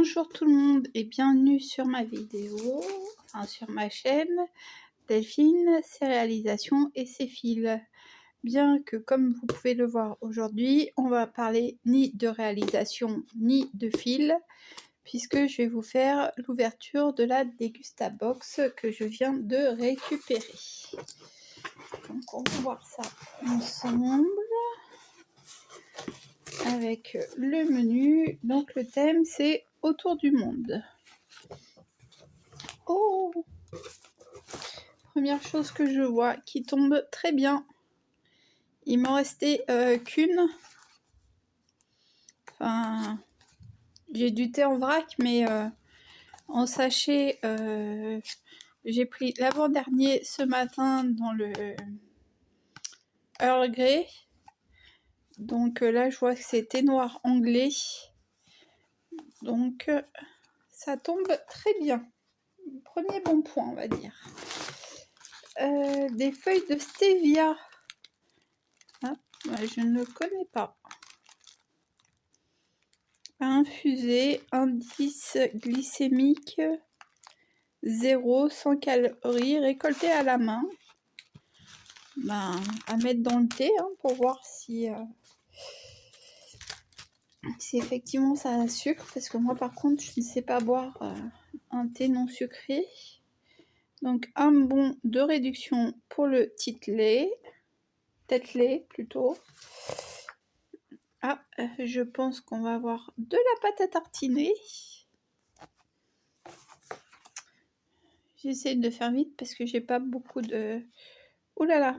Bonjour tout le monde et bienvenue sur ma vidéo, sur ma chaîne Delphine, ses réalisations et ses fils. Bien que comme vous pouvez le voir aujourd'hui, on va parler ni de réalisation ni de fils, puisque je vais vous faire l'ouverture de la Degustabox que je viens de récupérer. Donc on va voir ça ensemble avec le menu. Donc le thème c'est autour du monde. Oh, première chose que je vois qui tombe très bien. Il m'en restait qu'une. Enfin, j'ai du thé en vrac, mais en sachet, j'ai pris l'avant-dernier ce matin dans le Earl Grey. Donc là, je vois que c'est thé noir anglais. Donc ça tombe très bien. Premier bon point, on va dire. Des feuilles de stevia. Ah, je ne connais pas. Infusé, indice glycémique 0, 100 calories, récolté à la main. À mettre dans le thé pour voir si effectivement ça a sucre, parce que moi par contre je ne sais pas boire un thé non sucré. Donc un bon de réduction pour le tête-lait plutôt. Ah, je pense qu'on va avoir de la pâte à tartiner. J'essaie de faire vite parce que j'ai pas beaucoup de... Ouh là là.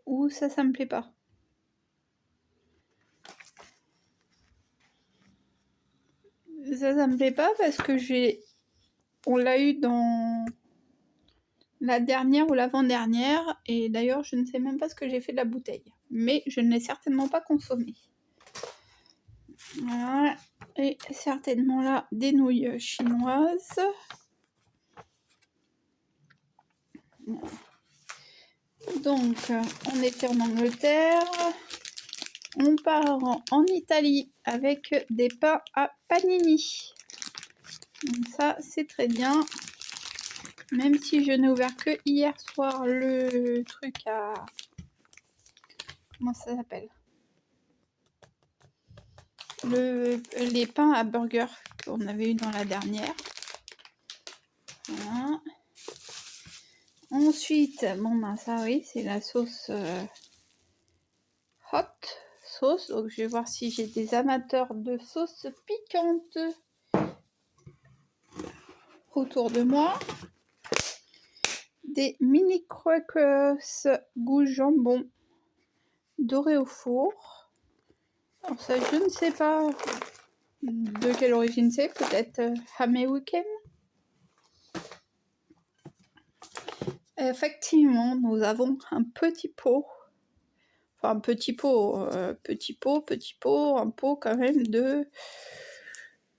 Ouh, ça me plaît pas. Ça me plaît pas parce que on l'a eu dans la dernière ou l'avant-dernière. Et d'ailleurs, je ne sais même pas ce que j'ai fait de la bouteille. Mais je ne l'ai certainement pas consommée. Voilà. Et certainement là, des nouilles chinoises. Donc, on était en Angleterre. On part en Italie avec des pains à panini. Donc ça, c'est très bien. Même si je n'ai ouvert que hier soir le truc à... Comment ça s'appelle? Les pains à burger qu'on avait eu dans la dernière. Voilà. Ensuite, ça oui, c'est la sauce hot sauce. Donc je vais voir si j'ai des amateurs de sauce piquante autour de moi. Des mini crackers goût jambon doré au four. Alors ça, je ne sais pas de quelle origine c'est, peut-être Hamé Weekend. Effectivement, nous avons un petit pot. Enfin, un petit pot, un pot quand même de...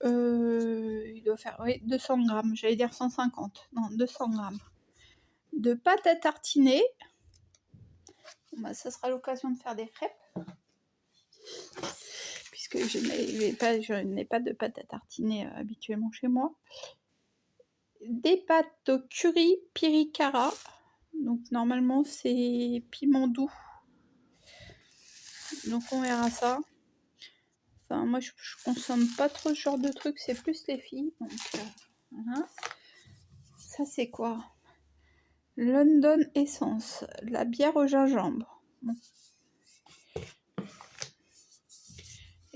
il doit faire 200 grammes, j'allais dire 150, non 200 grammes. De pâte à tartiner. Ça sera l'occasion de faire des crêpes. Puisque je n'ai pas de pâte à tartiner habituellement chez moi. Des pâtes au curry piricara. Donc normalement c'est piment doux. Donc on verra ça. Enfin moi je consomme pas trop ce genre de trucs, c'est plus les filles. Donc voilà. Ça c'est quoi? London Essence, la bière au gingembre. Bon.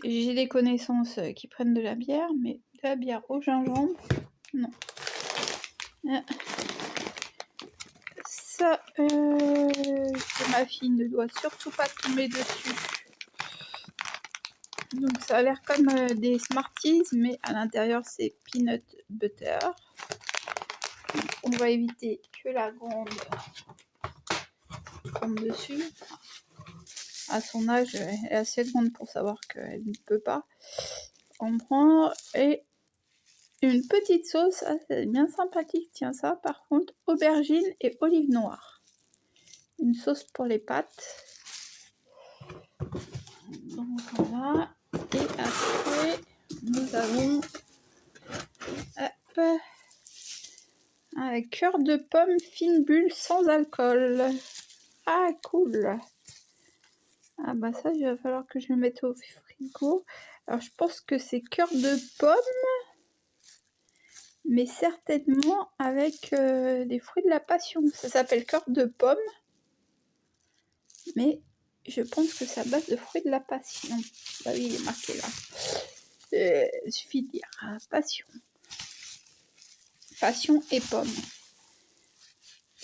J'ai des connaissances qui prennent de la bière, mais de la bière au gingembre, non. Ça, ma fille ne doit surtout pas tomber dessus. Donc ça a l'air comme des Smarties, mais à l'intérieur c'est peanut butter. Donc, on va éviter que la grande tombe dessus. À son âge, elle est assez grande pour savoir qu'elle ne peut pas en prendre. Et une petite sauce, c'est bien sympathique. Tiens ça, par contre, aubergine et olive noire. Une sauce pour les pâtes. Donc voilà. Et après, avons hop, un cœur de pomme fine bulle sans alcool. Ah, cool. Ah bah ça, il va falloir que je le mette au frigo. Alors, je pense que c'est cœur de pomme, mais certainement avec des fruits de la passion. Ça s'appelle cœur de pomme, mais je pense que c'est à base de fruits de la passion. Bah oui, il est marqué là. Il suffit de dire passion. Passion et pomme.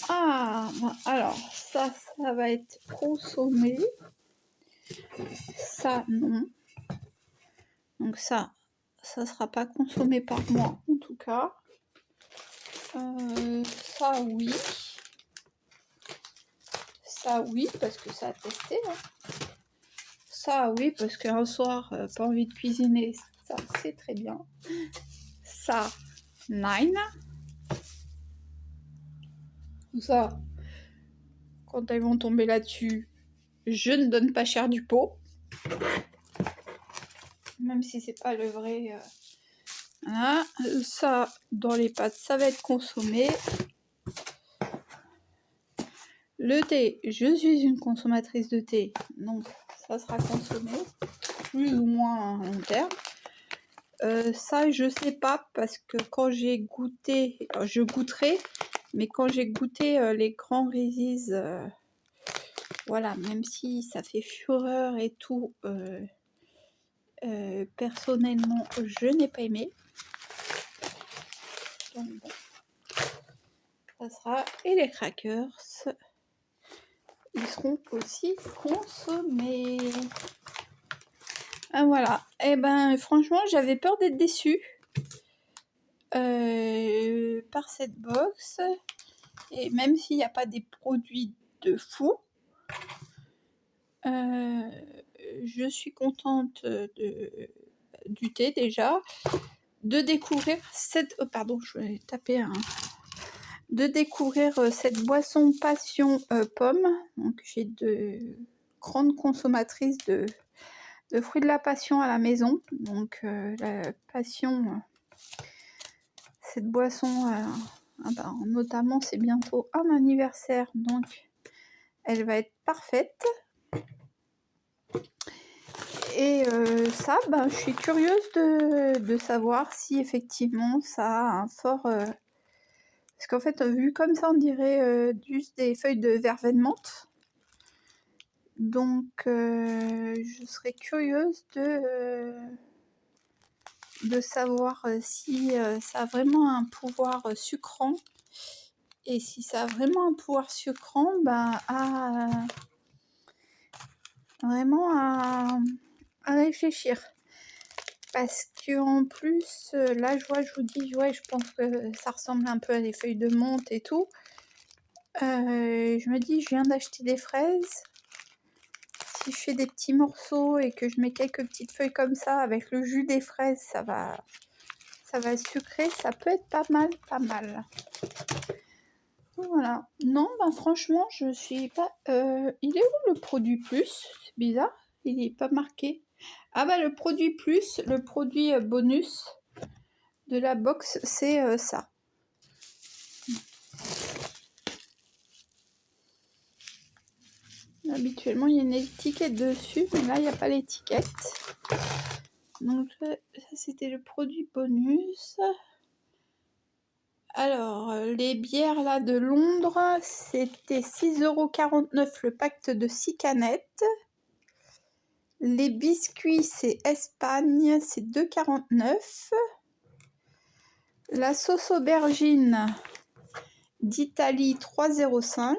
Ah, bah alors, ça va être consommé. Ça, non. Donc ça sera pas consommé par moi, en tout cas. Ça, oui. Ça, oui, parce que ça a testé. Hein. Ça, oui, parce qu'un soir, pas envie de cuisiner, ça, c'est très bien. Ça, nine. Ça, quand elles vont tomber là-dessus, je ne donne pas cher du pot. Même si c'est pas le vrai... Voilà. Ça, dans les pâtes, ça va être consommé. Le thé, je suis une consommatrice de thé, donc ça sera consommé, plus ou moins à long terme. Ça, je sais pas, parce que quand j'ai goûté, je goûterai, mais quand j'ai goûté les grands Reese's, voilà, même si ça fait fureur et tout, personnellement, je n'ai pas aimé. Donc bon, ça sera... Et les crackers, ils seront aussi consommés. Ah, voilà. Et ben, franchement, j'avais peur d'être déçue par cette box. Et même s'il n'y a pas des produits de fou, je suis contente du thé déjà, de découvrir cette... Oh, pardon, je vais taper un... De découvrir cette boisson passion pomme. Donc j'ai de grandes consommatrices de fruits de la passion à la maison. Donc la passion, cette boisson, bah, notamment c'est bientôt un anniversaire, donc elle va être parfaite. Et ça, bah, je suis curieuse de savoir si effectivement ça a un fort... Parce qu'en fait, vu comme ça, on dirait juste des feuilles de verveine menthe. Donc, je serais curieuse de savoir si ça a vraiment un pouvoir sucrant. Et si ça a vraiment un pouvoir sucrant, ben, vraiment à réfléchir. Parce que en plus, là, je vous dis, ouais, je pense que ça ressemble un peu à des feuilles de menthe et tout. Je me dis, je viens d'acheter des fraises. Si je fais des petits morceaux et que je mets quelques petites feuilles comme ça avec le jus des fraises, ça va sucrer, ça peut être pas mal, pas mal. Voilà. Non, ben franchement, je suis pas... il est où le produit plus? C'est bizarre, il n'est pas marqué. Ah bah le produit plus, le produit bonus de la box, c'est ça. Habituellement, il y a une étiquette dessus, mais là, il n'y a pas l'étiquette. Donc ça, c'était le produit bonus. Alors, les bières là de Londres, c'était 6,49 € le pack de 6 canettes. Les biscuits, c'est Espagne, c'est 2,49 €. La sauce aubergine d'Italie, 3,05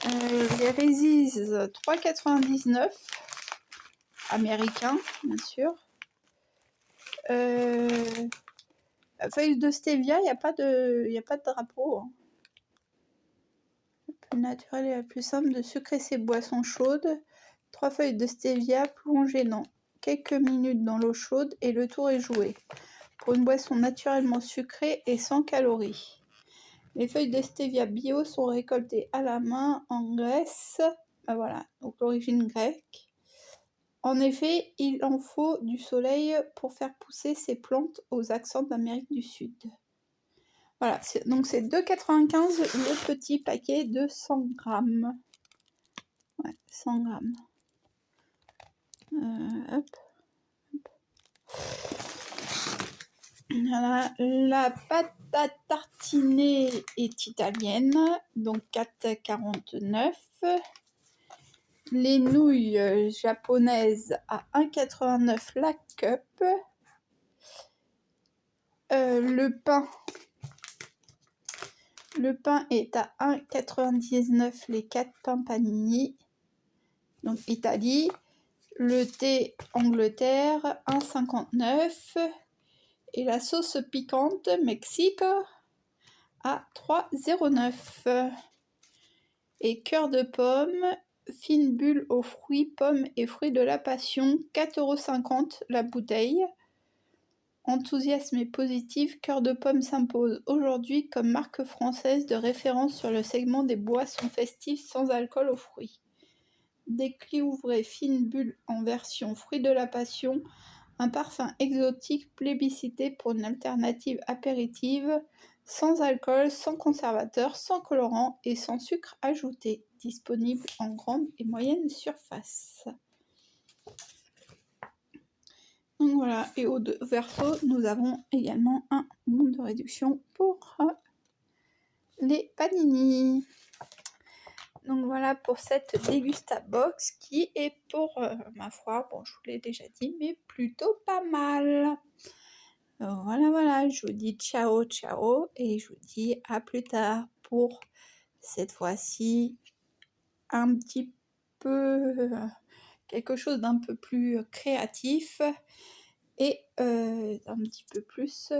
€. Les Reese's, 3,99 €. Américain, bien sûr. La feuille de stevia, il n'y a pas de drapeau. Hein. La plus naturelle et la plus simple de sucrer ses boissons chaudes. 3 feuilles de stevia plongées dans quelques minutes dans l'eau chaude et le tour est joué. Pour une boisson naturellement sucrée et sans calories. Les feuilles de stevia bio sont récoltées à la main en Grèce. Ben voilà, donc l'origine grecque. En effet, il en faut du soleil pour faire pousser ces plantes aux accents d'Amérique du Sud. Voilà, donc c'est 2,95 le petit paquet de 100 grammes. Ouais, 100 grammes. Hop. Voilà, la pâte à tartiner est italienne, donc 4,49. Les nouilles japonaises à 1,89 la cup. Le pain est à 1,99 les 4 pains panini, donc Italie. Le thé Angleterre, 1,59. Et la sauce piquante Mexique à 3,09. Et cœur de pomme, fine bulle aux fruits, pommes et fruits de la passion, 4,50 la bouteille. Enthousiasme et positif, cœur de pomme s'impose aujourd'hui comme marque française de référence sur le segment des boissons festives sans alcool aux fruits. Découvrez fine bulle en version fruits de la passion, un parfum exotique plébiscité pour une alternative apéritive, sans alcool, sans conservateur, sans colorant et sans sucre ajouté, disponible en grande et moyenne surface. Donc voilà, et au verso, nous avons également un bon de réduction pour les panini. Donc voilà pour cette Dégusta Box qui est pour, ma foi, bon je vous l'ai déjà dit, mais plutôt pas mal. Voilà, je vous dis ciao et je vous dis à plus tard pour cette fois-ci un petit peu quelque chose d'un peu plus créatif et un petit peu plus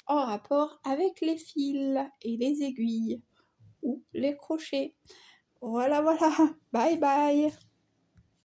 en rapport avec les fils et les aiguilles ou les crochets. Voilà, bye bye.